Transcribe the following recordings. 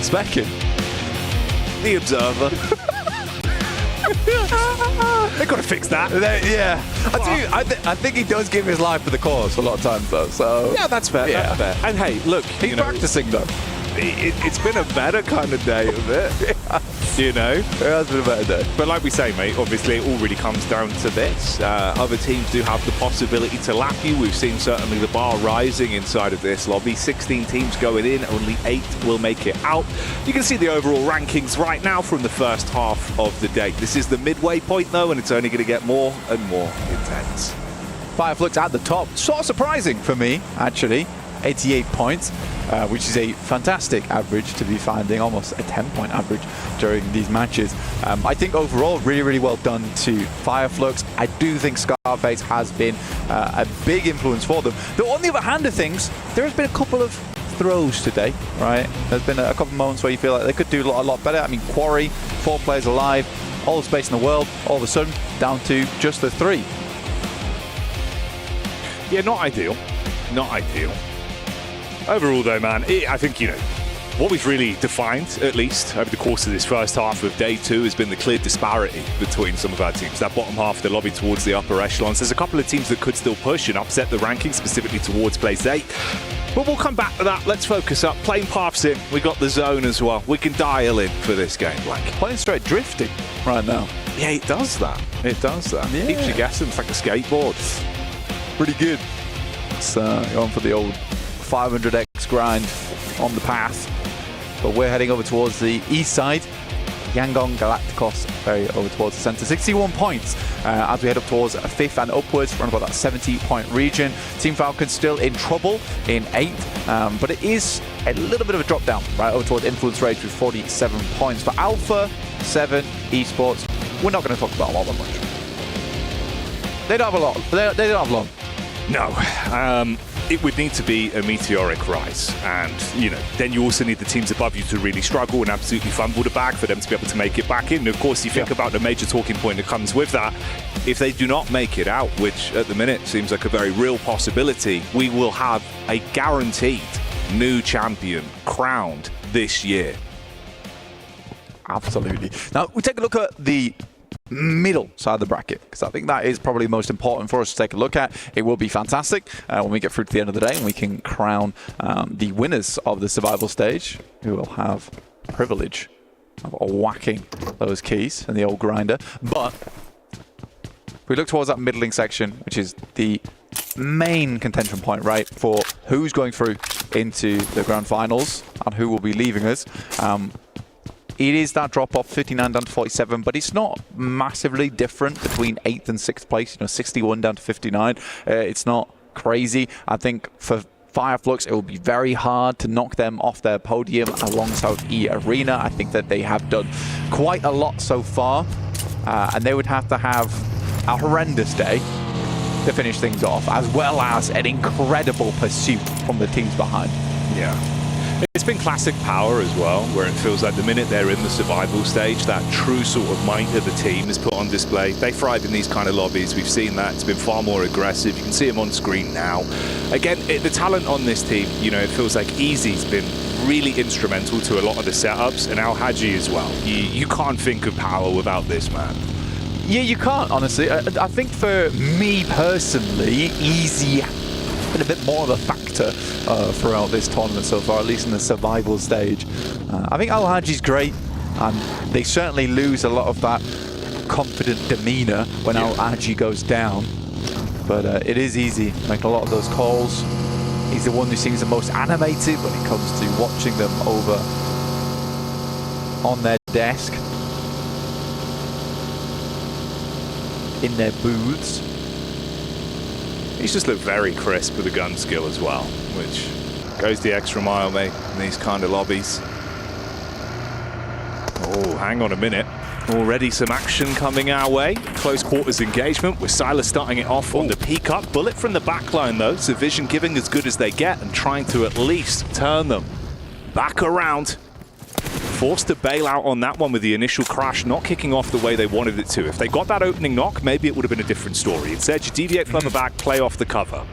Specking. The Observer. They've got to fix that. Yeah. I think he does give his life for the cause a lot of times, though. So Yeah, that's fair. Yeah. That's fair. And hey, look, he's practicing, though. It's been a better kind of day of it. You know? It has been a better day. But like we say, mate, obviously it all really comes down to this. Other teams do have the possibility to lap you. We've seen certainly the bar rising inside of this lobby. 16 teams going in, only 8 will make it out. You can see the overall rankings right now from the first half of the day. This is the midway point, though, and it's only going to get more and more intense. Fireflux at the top. Sort of surprising for me, actually. 88 points, which is a fantastic average to be finding, almost a 10-point average during these matches. I think overall, really, really well done to Fireflux. I do think Scarface has been a big influence for them. Though on the other hand of things, there has been a couple of throws today, right? There's been a couple of moments where you feel like they could do a lot better. I mean, Quarry, 4 players alive, all the space in the world, all of a sudden down to just the 3. Yeah, not ideal. Not ideal. Overall, though, man, I think, you know, what we've really defined, at least over the course of this first half of day 2, has been the clear disparity between some of our teams. That bottom half of the lobby towards the upper echelons. There's a couple of teams that could still push and upset the rankings, specifically towards place 8. But we'll come back to that. Let's focus up. Plane paths in. We got the zone as well. We can dial in for this game, Black. Playing straight drifting right now. Yeah, it does that. It does that. Yeah. Keeps you guessing. It's like a skateboard. Pretty good. It's going for the old 500x grind on the path, but we're heading over towards the east side. Yangon Galacticos very over towards the center. 61 points as we head up towards 5th and upwards from about that 70-point region. Team Falcon still in trouble in 8th, but it is a little bit of a drop down right over towards Influence Rage with 47 points. For Alpha 7 Esports, we're not going to talk about all that much. They don't have a lot. They don't have long. No. It would need to be a meteoric rise, and you know, then you also need the teams above you to really struggle and absolutely fumble the bag for them to be able to make it back in. And of course, you think about the major talking point that comes with that. If they do not make it out, which at the minute seems like a very real possibility, we will have a guaranteed new champion crowned this year. Absolutely. Now we take a look at the middle side of the bracket, because I think that is probably most important for us to take a look at. It will be fantastic when we get through to the end of the day and we can crown the winners of the survival stage, who will have the privilege of whacking those keys and the old grinder. But if we look towards that middling section, which is the main contention point, right, for who's going through into the grand finals and who will be leaving us. It is that drop off, 59 down to 47, but it's not massively different between 8th and 6th place. You know, 61 down to 59. It's not crazy. I think for Fireflux, it will be very hard to knock them off their podium alongside E-Arena. I think that they have done quite a lot so far, and they would have to have a horrendous day to finish things off, as well as an incredible pursuit from the teams behind. Yeah. It's been classic power as well, where it feels like the minute they're in the survival stage, that true sort of might of the team is put on display. They thrive in these kind of lobbies. We've seen that. It's been far more aggressive. You can see them on screen now. Again, the talent on this team, you know, it feels like Easy's been really instrumental to a lot of the setups, and Al Haji as well. You can't think of power without this man. Yeah, you can't, honestly. I think for me personally, Easy been a bit more of a factor throughout this tournament so far, at least in the survival stage. I think Al Haji's great, and they certainly lose a lot of that confident demeanor when Al Haji goes down. But it is Easy making a lot of those calls. He's the one who seems the most animated when it comes to watching them over on their desk, in their booths. He's just looked very crisp with the gun skill as well, which goes the extra mile, mate, in these kind of lobbies. Oh, hang on a minute. Already some action coming our way. Close quarters engagement with Silas starting it off on the peak up. Bullet from the back line, though. So Vision giving as good as they get and trying to at least turn them back around. Forced to bail out on that one with the initial crash, not kicking off the way they wanted it to. If they got that opening knock, maybe it would have been a different story. Instead, you deviate from the back, play off the cover.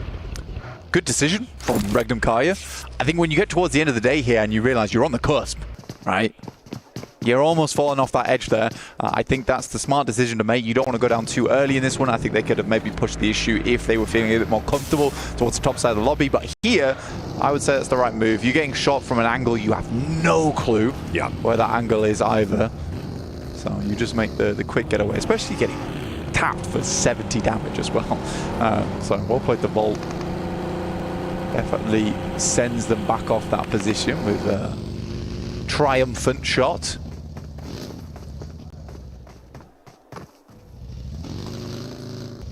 Good decision from Regnum Kaya. I think when you get towards the end of the day here and you realize you're on the cusp, right? You're almost falling off that edge there. I think that's the smart decision to make. You don't want to go down too early in this one. I think they could have maybe pushed the issue if they were feeling a bit more comfortable towards the top side of the lobby. But here, I would say that's the right move. You're getting shot from an angle you have no clue where that angle is either. So you just make the quick getaway, especially getting tapped for 70 damage as well. So well played the Volt. Definitely sends them back off that position with a triumphant shot.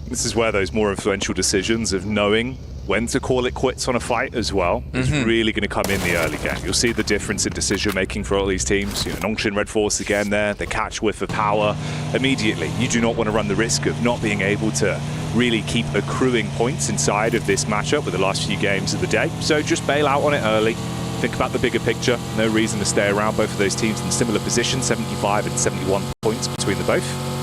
This is where those more influential decisions of knowing when to call it quits on a fight as well is really going to come in the early game. You'll see the difference in decision making for all these teams. You know, Nongshim Red Force again there, they catch whiff of power immediately. You do not want to run the risk of not being able to really keep accruing points inside of this matchup with the last few games of the day. So just bail out on it early. Think about the bigger picture. No reason to stay around. Both of those teams in similar positions, 75 and 71 points between the both.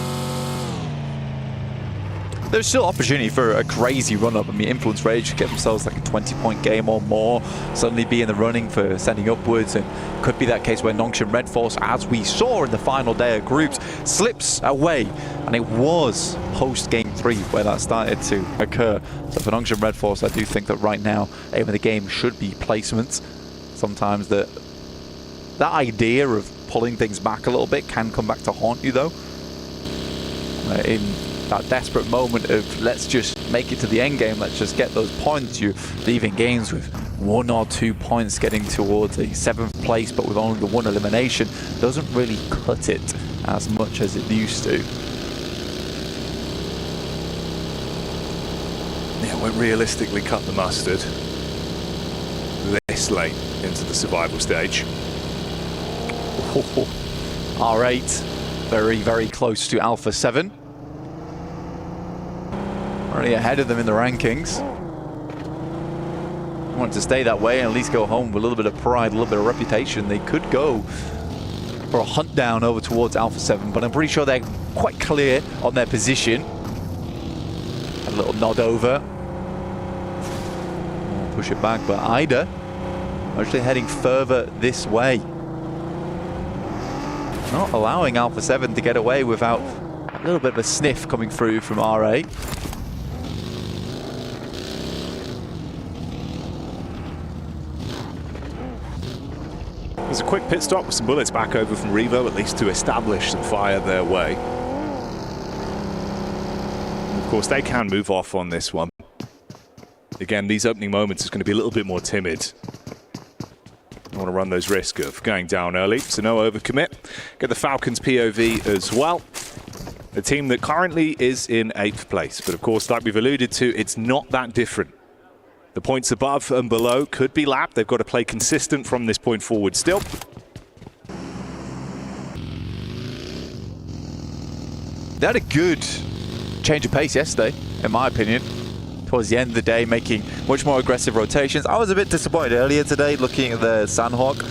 There's still opportunity for a crazy run-up. I mean, Influence Rage could get themselves like a 20-point game or more, suddenly be in the running for sending upwards, and could be that case where Nongshim Red Force, as we saw in the final day of groups, slips away. And it was post-game 3 where that started to occur. So for Nongshim Red Force, I do think that right now, aim of the game should be placements. Sometimes that idea of pulling things back a little bit can come back to haunt you, though. In that desperate moment of let's just make it to the end game, let's just get those points, you're leaving games with 1 or 2 points, getting towards a 7th place, but with only the 1 elimination doesn't really cut it as much as it used to. Yeah, won't realistically cut the mustard this late into the survival stage. R8 very, very close to Alpha 7. Already ahead of them in the rankings. Want to stay that way and at least go home with a little bit of pride, a little bit of reputation. They could go for a hunt down over towards Alpha 7, but I'm pretty sure they're quite clear on their position. A little nod over. Push it back, but Ida actually heading further this way. Not allowing Alpha 7 to get away without a little bit of a sniff coming through from R8. There's a quick pit stop with some bullets back over from Revo, at least to establish some fire their way. And of course, they can move off on this one. Again, these opening moments is going to be a little bit more timid. Don't want to run those risks of going down early, so no overcommit. Get the Falcons POV as well. A team that currently is in 8th place, but of course, like we've alluded to, it's not that different. The points above and below could be lapped. They've got to play consistent from this point forward still. They had a good change of pace yesterday, in my opinion. Towards the end of the day, making much more aggressive rotations. I was a bit disappointed earlier today looking at the Sandhawk.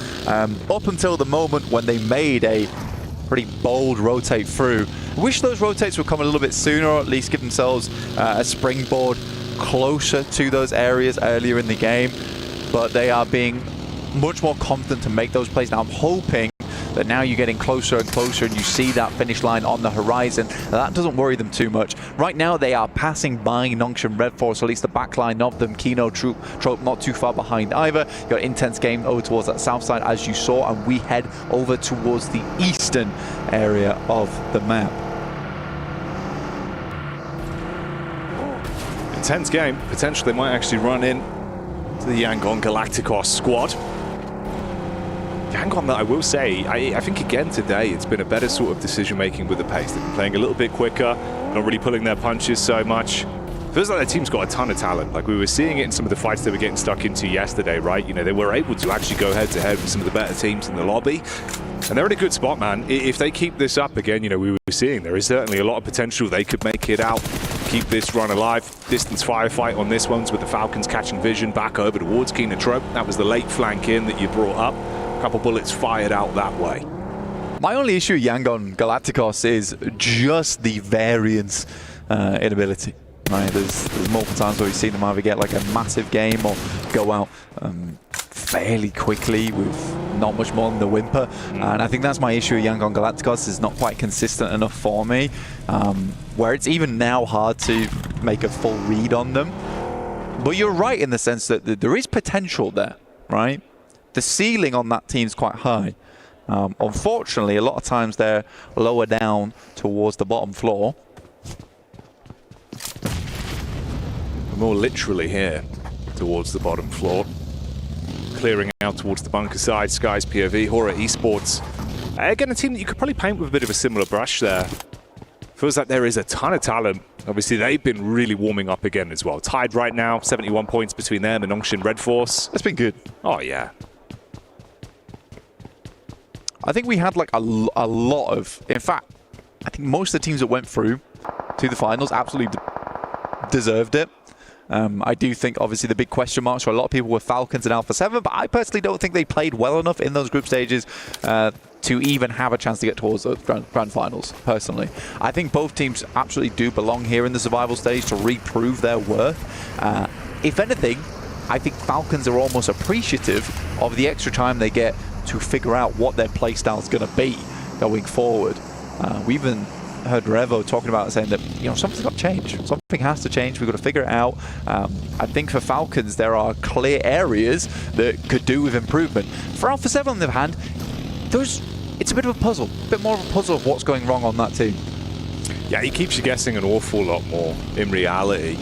Up until the moment when they made a pretty bold rotate through. I wish those rotates would come a little bit sooner, or at least give themselves a springboard closer to those areas earlier in the game, but they are being much more confident to make those plays. Now I'm hoping that now you're getting closer and closer and you see that finish line on the horizon. That doesn't worry them too much. Right now they are passing by Nongshim Red Force, or at least the back line of them. Kino Trope not too far behind either. You got intense game over towards that south side as you saw, and we head over towards the eastern area of the map. Intense game. Potentially they might actually run in to the Yangon Galacticos squad. Yangon, that I will say, I think again today it's been a better sort of decision making with the pace. They've been playing a little bit quicker, not really pulling their punches so much. Feels like their team's got a ton of talent. Like we were seeing it in some of the fights they were getting stuck into yesterday, right? You know, they were able to actually go head to head with some of the better teams in the lobby. And they're in a good spot, man. If they keep this up again, you know, we were seeing there is certainly a lot of potential. They could make it out, keep this run alive. Distance firefight on this one's with the Falcons catching vision back over towards Kina Trope. That was the late flank in that you brought up. A couple bullets fired out that way. My only issue with Yangon Galacticos is just the variance in ability. Right, there's multiple times where we've seen them either get like a massive game or go out fairly quickly with not much more than the whimper. And I think that's my issue with Yangon Galacticos, is not quite consistent enough for me, where it's even now hard to make a full read on them. But you're right in the sense that there is potential there, right? The ceiling on that team's quite high. Unfortunately, a lot of times they're lower down towards the bottom floor. More literally here towards the bottom floor. Clearing out towards the bunker side, Sky's POV, Hora Esports. Again, a team that you could probably paint with a bit of a similar brush there. Feels like there is a ton of talent. Obviously, they've been really warming up again as well. Tied right now, 71 points between them and Nongshin Red Force. It's been good. Oh, yeah. I think we had like a lot of, in fact, I think most of the teams that went through to the finals absolutely deserved it. I do think, obviously, the big question marks for a lot of people were Falcons and Alpha 7, but I personally don't think they played well enough in those group stages to even have a chance to get towards the grand finals, personally. I think both teams absolutely do belong here in the survival stage to reprove their worth. If anything, I think Falcons are almost appreciative of the extra time they get to figure out what their playstyle is going to be going forward. We even heard Revo talking about it, saying that, you know, something's got to change. Something has to change. We've got to figure it out. I think for Falcons, there are clear areas that could do with improvement. For Alpha 7, on the other hand, it's a bit of a puzzle. A bit more of a puzzle of what's going wrong on that team. Yeah, he keeps you guessing an awful lot more in reality.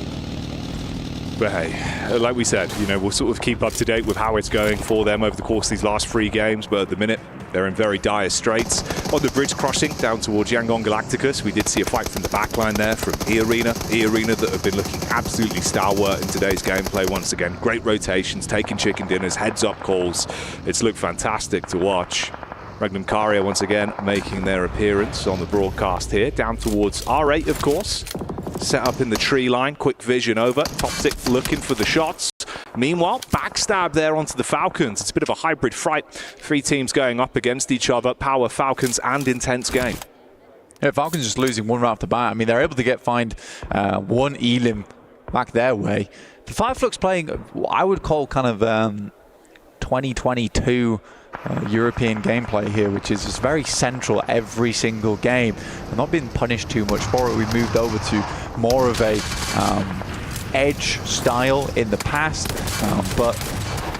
But hey, like we said, you know, we'll sort of keep up to date with how it's going for them over the course of these last 3 games, but at the minute, they're in very dire straits. On the bridge crossing down towards Yangon Galacticos, we did see a fight from the backline there from E-Arena that have been looking absolutely stalwart in today's gameplay once again. Great rotations, taking chicken dinners, heads-up calls. It's looked fantastic to watch. Magnum Caria once again making their appearance on the broadcast here, down towards R8, of course. Set up in the tree line, quick vision over. Toxic looking for the shots. Meanwhile, backstab there onto the Falcons. It's a bit of a hybrid fight. 3 teams going up against each other. Power Falcons and intense game. Yeah, Falcons just losing one right off the bat. I mean, they're able to find one Elim back their way. The Fireflux playing what I would call kind of 2022 European gameplay here, which is just very central every single game. They're not being punished too much for it. We moved over to more of a edge style in the past, but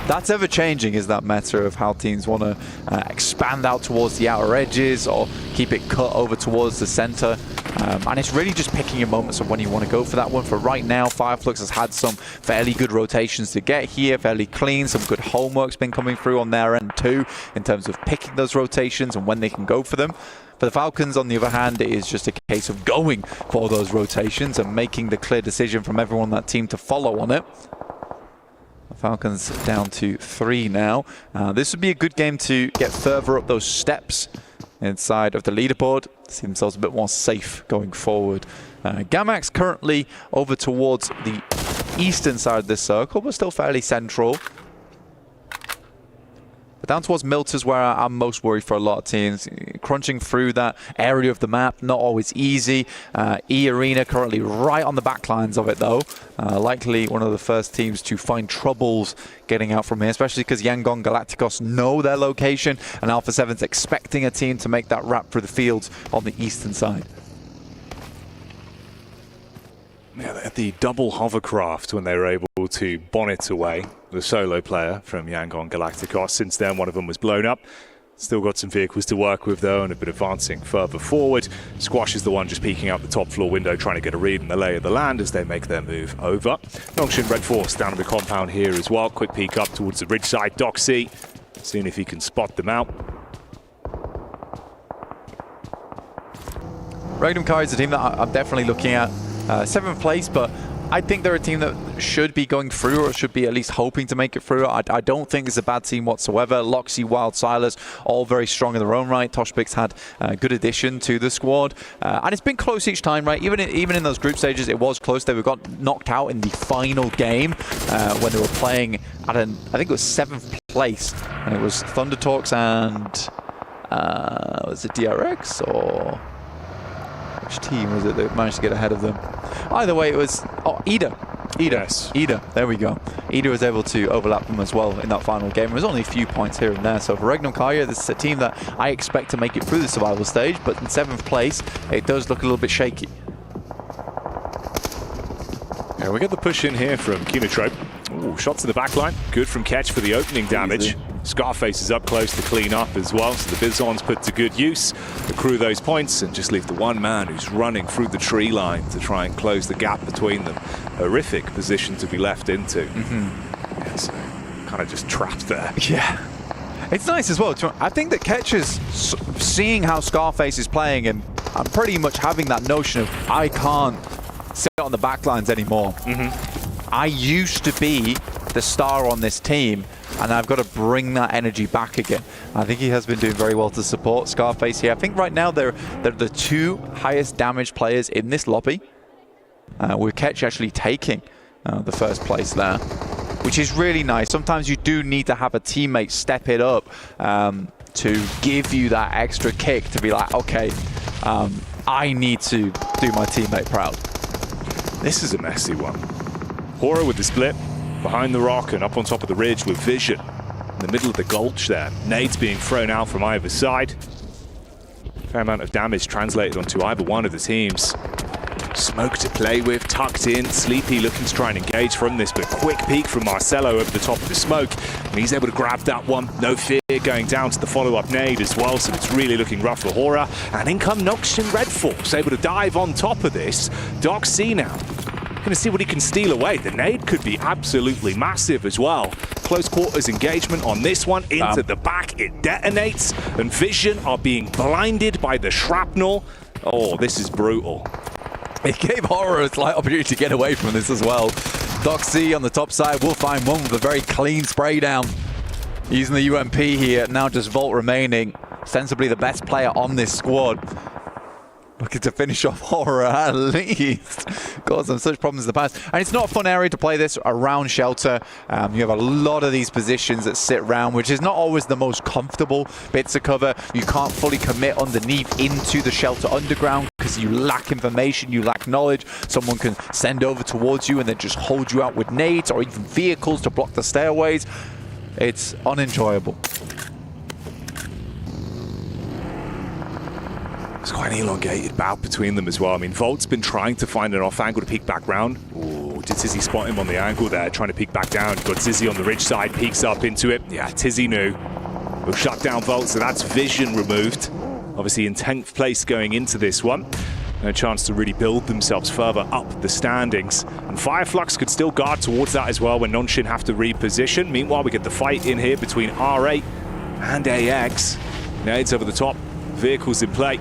that's ever changing, is that meta of how teams want to expand out towards the outer edges or keep it cut over towards the center. And it's really just picking your moments of when you want to go for that one. For right now, Fireflux has had some fairly good rotations to get here, fairly clean. Some good homework's been coming through on their end too, in terms of picking those rotations and when they can go for them. For the Falcons, on the other hand, it is just a case of going for those rotations and making the clear decision from everyone on that team to follow on it. The Falcons down to 3 now. This would be a good game to get further up those steps inside of the leaderboard, see themselves a bit more safe going forward. Gamax currently over towards the eastern side of this circle, but still fairly central. But down towards Milt is where I'm most worried for a lot of teams. Crunching through that area of the map, not always easy. E-Arena currently right on the back lines of it though. Likely one of the first teams to find troubles getting out from here, especially because Yangon Galacticos know their location and Alpha 7's expecting a team to make that wrap through the fields on the eastern side. Yeah, they had the double hovercraft when they were able to bonnet away the solo player from Yangon Galacticos. Since then, one of them was blown up. Still got some vehicles to work with, though, and have been advancing further forward. Squash is the one just peeking out the top floor window, trying to get a read on the lay of the land as they make their move over. Nongshin Red Force down in the compound here as well. Quick peek up towards the ridge side. Doxy, seeing if he can spot them out. Magnum Caria is a team that I'm definitely looking at. 7th place, but I think they're a team that should be going through, or should be at least hoping to make it through. I don't think it's a bad team whatsoever. Loxy, Wild, Silas, all very strong in their own right. Toshbik's had a good addition to the squad. And it's been close each time, right? Even in those group stages, it was close. They got knocked out in the final game when they were playing at I think it was 7th place. And it was Thunder Talks and was it DRX or... which team was it that managed to get ahead of them? Either way, it was EDA. Ida, there we go. Ida was able to overlap them as well in that final game. There was only a few points here and there. So for Regnum Kaya, this is a team that I expect to make it through the survival stage, but in 7th place, it does look a little bit shaky. Yeah, we get the push in here from Kinotrope. Ooh, shots to the back line. Good from Ketch for the opening damage. Easy. Scarface is up close to clean up as well, so the Bizon's put to good use. Accrue those points and just leave the one man who's running through the tree line to try and close the gap between them. Horrific position to be left into. Yeah, so kind of just trapped there. Yeah. It's nice as well. I think that Ketch is seeing how Scarface is playing and I'm pretty much having that notion of I can't sit on the back lines anymore. I used to be the star on this team, and I've got to bring that energy back again. I think he has been doing very well to support Scarface here. I think right now they're the 2 highest damage players in this lobby, with Ketch actually taking the 1st place there, which is really nice. Sometimes you do need to have a teammate step it up to give you that extra kick to be like, okay, I need to do my teammate proud. This is a messy one. Horror with the split, behind the rock and up on top of the ridge with Vision. In the middle of the gulch there. Nades being thrown out from either side. Fair amount of damage translated onto either one of the teams. Smoke to play with, tucked in. Sleepy looking to try and engage from this, but quick peek from Marcelo over the top of the smoke. And he's able to grab that one. No fear going down to the follow-up nade as well, so it's really looking rough for Horror. And in come Noxian Redforce, able to dive on top of this. Doc C now. Going to see what he can steal away. The nade could be absolutely massive as well. Close quarters engagement on this one. Into the back, it detonates. And Vision are being blinded by the shrapnel. Oh, this is brutal. It gave Horror a slight opportunity to get away from this as well. Doc C on the top side will find one with a very clean spray down. Using the UMP here, now just Volt remaining. Sensibly the best player on this squad. Looking to finish off Horror at least. Caused them such problems in the past. And it's not a fun area to play this around Shelter. You have a lot of these positions that sit around, which is not always the most comfortable bits to cover. You can't fully commit underneath into the Shelter underground because you lack information, you lack knowledge. Someone can send over towards you and then just hold you out with nades or even vehicles to block the stairways. It's unenjoyable. It's quite an elongated bout between them as well. I mean, Volt's been trying to find an off angle to peek back round. Ooh, did Tizzy spot him on the angle there, trying to peek back down? Got Tizzy on the ridge side, peeks up into it. Yeah, Tizzy knew. We'll shut down Volt, so that's Vision removed. Obviously in 10th place going into this one. No chance to really build themselves further up the standings. And Fireflux could still guard towards that as well when Nonshin have to reposition. Meanwhile, we get the fight in here between R8 and AX. Nades over the top, vehicles in play.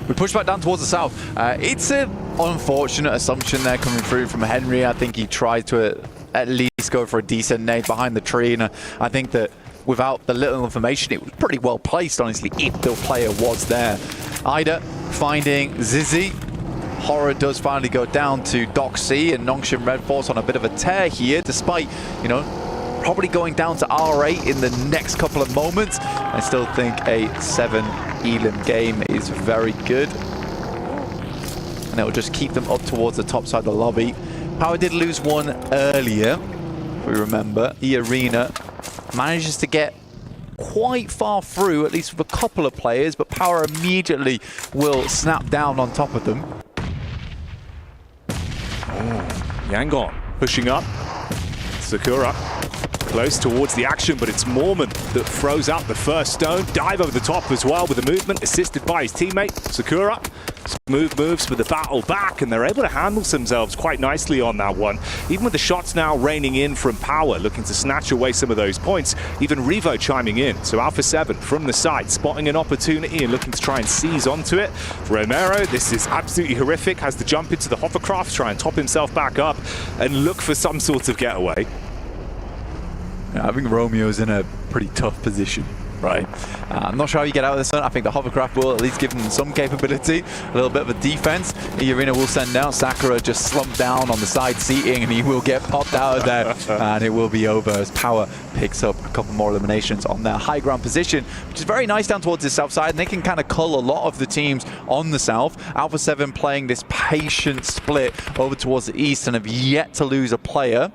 We push back down towards the south. It's an unfortunate assumption there coming through from Henry. I think he tried to at least go for a decent nade behind the tree, and I think that without the little information, it was pretty well placed, honestly, if the player was there. Ida finding Zizzy. Horror does finally go down to Doc C, and Nongshin Redforce on a bit of a tear here, despite, you know, probably going down to R8 in the next couple of moments. I still think a 7 Elim game is very good. And it will just keep them up towards the top side of the lobby. Power did lose one earlier, if we remember. E-Arena manages to get quite far through, at least with a couple of players, but Power immediately will snap down on top of them. Yangon pushing up. Sakura close towards the action, but it's Mormon that throws out the first stone. Dive over the top as well with the movement, assisted by his teammate, Sakura. Smooth moves with the battle back, and they're able to handle themselves quite nicely on that one. Even with the shots now raining in from Power, looking to snatch away some of those points. Even Revo chiming in. So Alpha 7 from the side, spotting an opportunity and looking to try and seize onto it. Romero, this is absolutely horrific, has to jump into the hovercraft, try and top himself back up, and look for some sort of getaway. Yeah, I think Romeo's in a pretty tough position. Right. I'm not sure how you get out of this one. I think the hovercraft will at least give them some capability, a little bit of a defense. Irina will send down. Sakura just slumped down on the side seating, and he will get popped out of there, and it will be over as Power picks up a couple more eliminations on their high ground position, which is very nice down towards the south side, and they can kind of cull a lot of the teams on the south. Alpha 7 playing this patient split over towards the east and have yet to lose a player.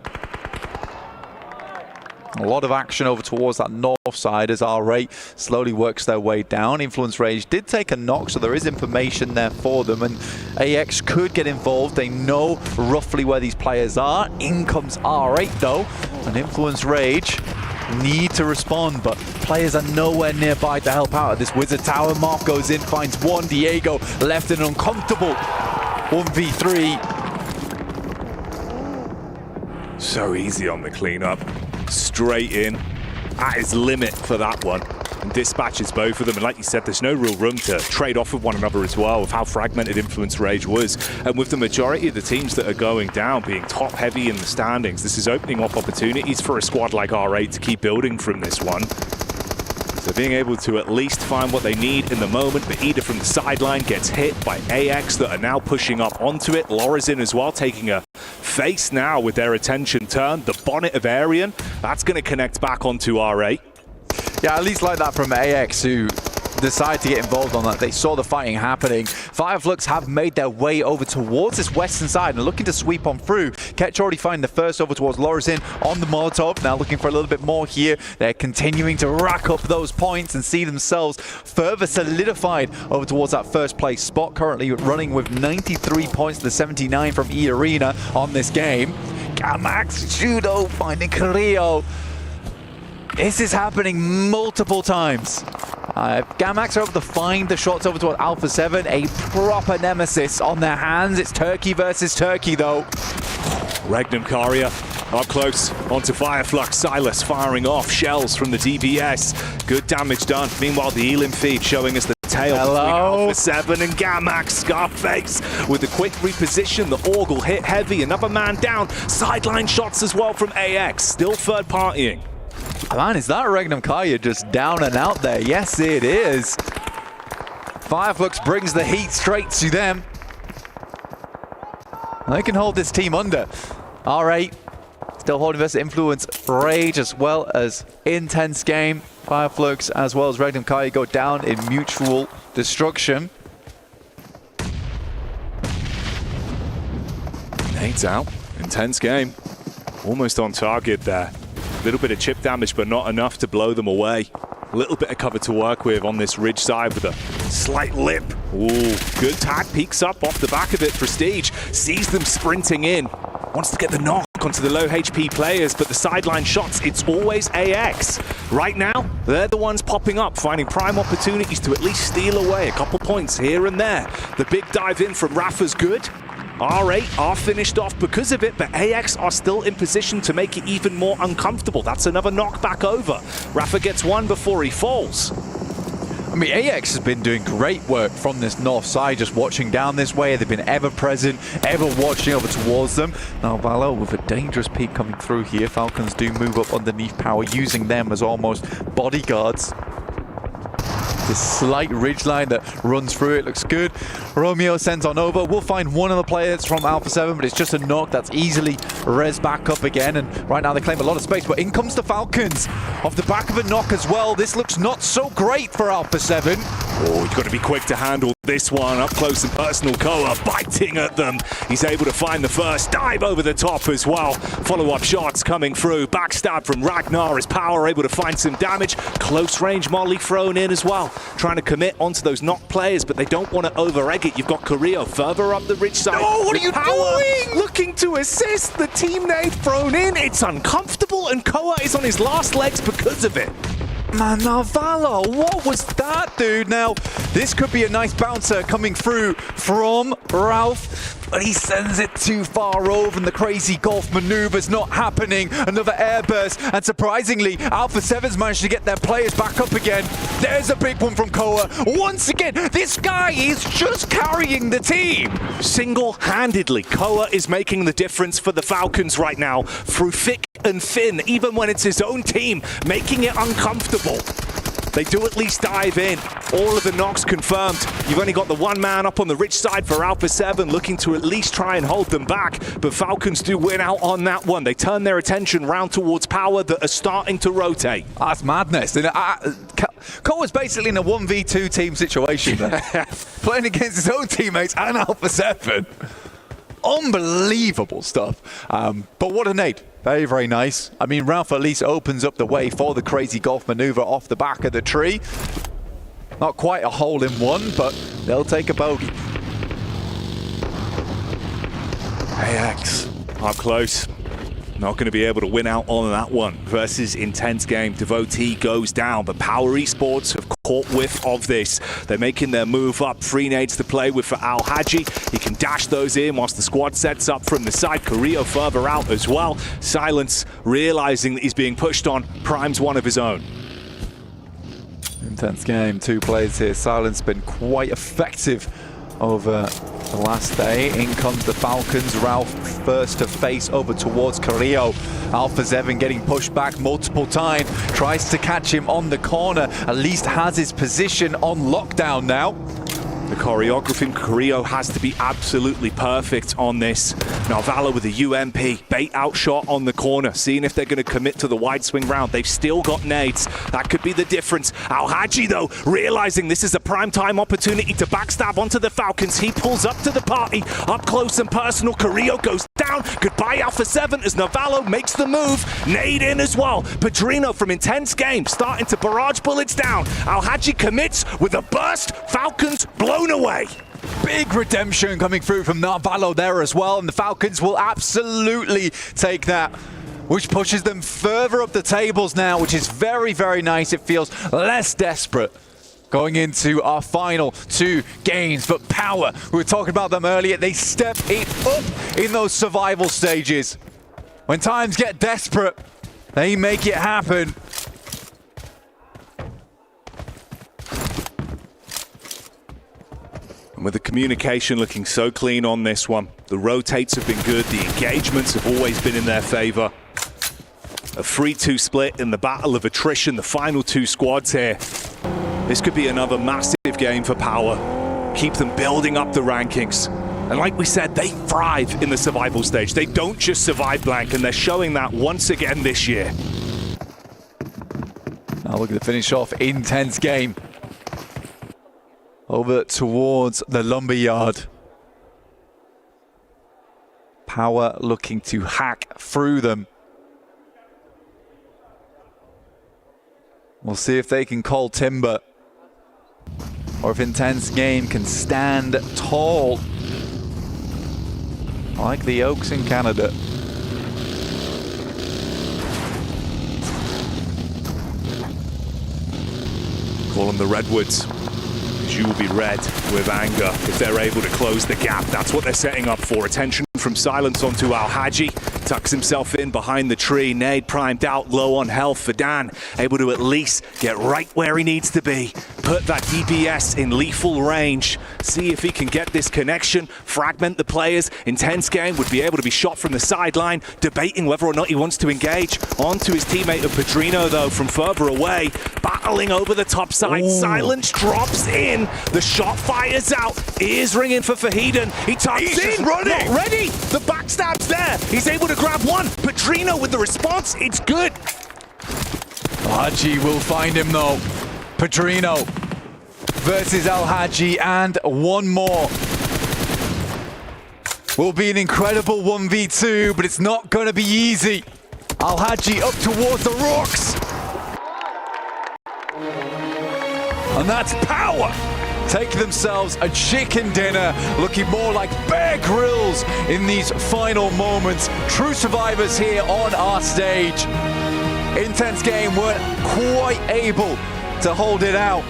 A lot of action over towards that north side as R8 slowly works their way down. Influence Rage did take a knock, so there is information there for them, and AX could get involved. They know roughly where these players are. In comes R8 though, and Influence Rage need to respond, but players are nowhere nearby to help out at this Wizard Tower. Mark goes in, finds one. Diego left in an uncomfortable 1v3. So easy on the cleanup. Straight in at his limit for that one, and dispatches both of them. And like you said, there's no real room to trade off with one another as well, with how fragmented Influence Rage was, and with the majority of the teams that are going down being top heavy in the standings. This is opening up opportunities for a squad like R8 to keep building from this one. So being able to at least find what they need in the moment. But Ida from the sideline gets hit by AX that are now pushing up onto it. Laura's in as well, taking a face now with their attention turned. The bonnet of Arian, that's going to connect back onto R8. Yeah, at least like that from AX, who decided to get involved on that. They saw the fighting happening. Fireflux have made their way over towards this western side and looking to sweep on through. Ketch already find the first over towards Lorazin on the Molotov. Now looking for a little bit more here. They're continuing to rack up those points and see themselves further solidified over towards that first place spot. Currently running with 93 points to 79 from E-Arena on this game. Gamax, Judo finding Carrillo. This is happening multiple times. Gamax are able to find the shots over toward Alpha 7. A proper nemesis on their hands. It's Turkey versus Turkey, though. Regnum Karia up close onto Fireflux. Silas firing off shells from the DBS. Good damage done. Meanwhile, the Elim feed showing us the tail between Alpha 7 and Gamax. Scarface with the quick reposition. The Orgle hit heavy. Another man down. Sideline shots as well from AX. Still third partying. Man, is that Regnum Kaya just down and out there? Yes, it is. Fireflux brings the heat straight to them. They can hold this team under. R8 still holding versus Influence Rage as well as intense game. Fireflux as well as Regnum Kaya go down in mutual destruction. Nade's out. Intense game. Almost on target there. A little bit of chip damage, but not enough to blow them away. A little bit of cover to work with on this ridge side with a slight lip. Ooh, good tag, peeks up off the back of it. Prestige sees them sprinting in. Wants to get the knock onto the low HP players, but the sideline shots, it's always AX. Right now, they're the ones popping up, finding prime opportunities to at least steal away a couple points here and there. The big dive in from Rafa's good. R8 are finished off because of it, but AX are still in position to make it even more uncomfortable. That's another knockback over. Rafa gets one before he falls. I mean, AX has been doing great work from this north side, just watching down this way. They've been ever present, ever watching over towards them. Now Valo with a dangerous peek coming through here. Falcons do move up underneath Power, using them as almost bodyguards. This slight ridgeline that runs through it looks good. Romeo sends on over. We'll find one of the players from Alpha 7, but it's just a knock that's easily res back up again. And right now they claim a lot of space, but in comes the Falcons. Off the back of a knock as well. This looks not so great for Alpha 7. Oh, you've got to be quick to handle this one. Up close and personal, Koa biting at them. He's able to find the first dive over the top as well. Follow-up shots coming through. Backstab from Ragnar as Power able to find some damage. Close range molly thrown in as well. Trying to commit onto those knock players, but they don't want to over-egg it. You've got Carrillo further up the ridge side. No, what are you doing? Looking to assist. The team nade thrown in. It's uncomfortable, and Koa is on his last legs because of it. Man, Narvalo, what was that, dude? Now, this could be a nice bouncer coming through from Ralph, but he sends it too far over, and the crazy golf maneuver's not happening. Another airburst, and surprisingly, Alpha 7's managed to get their players back up again. There's a big one from Koa. Once again, this guy is just carrying the team. Single-handedly, Koa is making the difference for the Falcons right now, through thick and thin, even when it's his own team, making it uncomfortable. They do at least dive in. All of the knocks confirmed. You've only got the one man up on the rich side for Alpha 7, looking to at least try and hold them back. But Falcons do win out on that one. They turn their attention round towards Power that are starting to rotate. That's madness. Cole was basically in a 1v2 team situation there. Playing against his own teammates and Alpha 7. Unbelievable stuff. But what a nade. Very, very nice. I mean, Ralph at least opens up the way for the crazy golf maneuver off the back of the tree. Not quite a hole in one, but they'll take a bogey. AX up close. Not going to be able to win out on that one. Versus intense game. Devotee goes down, but Power Esports have caught whiff of this. They're making their move up. 3 nades to play with for Al Haji. He can dash those in whilst the squad sets up from the side. Carrillo further out as well. Silence, realizing that he's being pushed on, primes one of his own. Intense game. 2 players here. Silence been quite effective over the last day. In comes the Falcons. Ralph first to face over towards Carrillo. Alpha 7 getting pushed back multiple times. Tries to catch him on the corner. At least has his position on lockdown now. The choreography in Carrillo has to be absolutely perfect on this. Now Valor with a UMP, bait out shot on the corner, seeing if they're going to commit to the wide swing round. They've still got nades. That could be the difference. Al Haji, though, realizing this is a prime time opportunity to backstab onto the Falcons. He pulls up to the party, up close and personal. Carrillo goes down. Goodbye, Alpha 7, as Navallo makes the move. Nade in as well. Padrino from intense game, starting to barrage bullets down. Al Haji commits with a burst. Falcons blown away. Big redemption coming through from Navallo there as well, and the Falcons will absolutely take that, which pushes them further up the tables now, which is very, very nice. It feels less desperate going into our final 2 games. But Power, we were talking about them earlier, they step it up in those survival stages. When times get desperate, they make it happen. And with the communication looking so clean on this one, the rotates have been good, the engagements have always been in their favor. A 3-2 split in the battle of attrition, the final 2 squads here. This could be another massive game for Power. Keep them building up the rankings. And like we said, they thrive in the survival stage. They don't just survive blank, and they're showing that once again this year. Now look at the finish off, intense game. Over towards the lumberyard. Power looking to hack through them. We'll see if they can call timber, or if intense game can stand tall like the Oaks in Canada. Call them the Redwoods. You will be red with anger if they're able to close the gap. That's what they're setting up for. Attention from Silence onto Al Haji. Tucks himself in behind the tree. Nade primed out, low on health for Dan. Able to at least get right where he needs to be. Put that DPS in lethal range. See if he can get this connection. Fragment the players. Intense game would be able to be shot from the sideline. Debating whether or not he wants to engage. Onto his teammate of Padrino, though, from further away. Battling over the top side. Ooh. Silence drops in. The shot fires out. Ears ringing for Fahiden. He tucks in. He's just running. Not ready. The backstab's there. He's able to grab one. Padrino with the response. It's good. Haji will find him though. Padrino versus Al Haji, and one more. Will be an incredible 1v2, but it's not going to be easy. Al Haji up towards the rocks. And that's Power. Take themselves a chicken dinner, looking more like Bear Grylls in these final moments. True survivors here on our stage. Intense game weren't quite able to hold it out.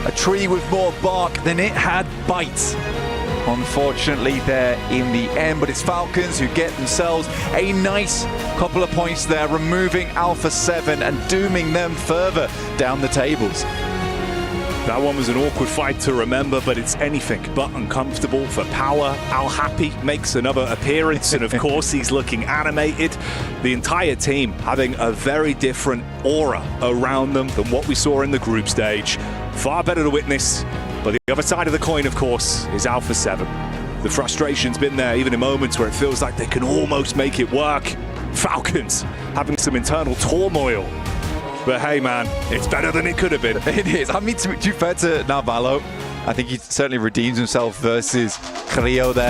A tree with more bark than it had bites. Unfortunately there in the end, but it's Falcons who get themselves a nice couple of points there, removing Alpha 7 and dooming them further down the tables. That one was an awkward fight to remember, but it's anything but uncomfortable for Power. Al Happy makes another appearance, and of course he's looking animated. The entire team having a very different aura around them than what we saw in the group stage. Far better to witness, but the other side of the coin, of course, is Alpha 7. The frustration's been there, even in moments where it feels like they can almost make it work. Falcons having some internal turmoil. But hey, man, it's better than it could have been. It is. I mean, to be fair to Navallo, I think he certainly redeems himself versus Creo there.